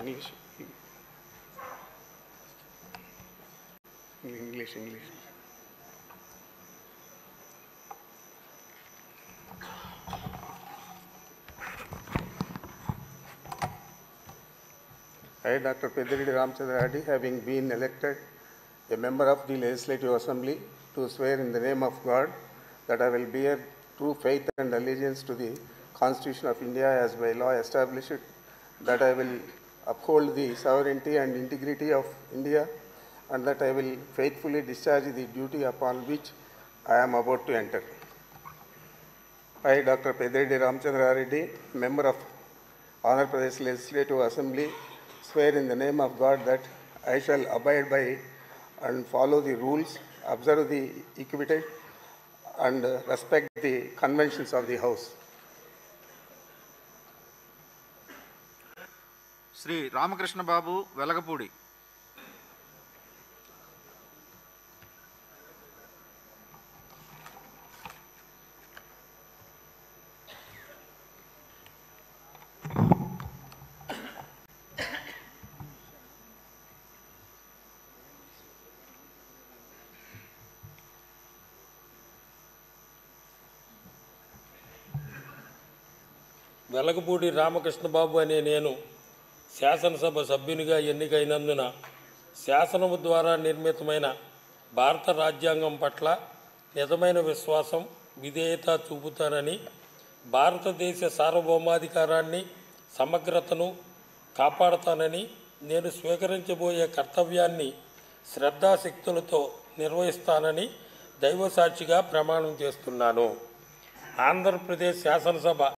English. English. I, Dr. Pediridi Ramchandra Reddy, having been elected a member of the Legislative Assembly, to swear in the name of God that I will bear true faith and allegiance to the Constitution of India as by law established, that I will uphold the sovereignty and integrity of India, and that I will faithfully discharge the duty upon which I am about to enter. I, Dr. Pediridi Ramchandra Reddy, member of Andhra Pradesh Legislative Assembly, swear in the name of God that I shall abide by and follow the rules, observe the equity, and respect the conventions of the House. Sri Ramakrishna Babu Velagapudi. Velagapudi Ramakrishna Babu అనే నేను శాసనసభ సభ్యునిగా ఎన్నికైనందున శాసనము ద్వారా నిర్మితమైన భారత రాజ్యాంగం పట్ల నిజమైన విశ్వాసం, విధేయత చూపుతానని, భారతదేశ సార్వభౌమాధికారాన్ని, సమగ్రతను కాపాడుతానని, నేను స్వీకరించబోయే కర్తవ్యాన్ని శ్రద్ధాశక్తులతో నిర్వహిస్తానని దైవసాక్షిగా ప్రమాణం చేస్తున్నాను. ఆంధ్రప్రదేశ్ శాసనసభ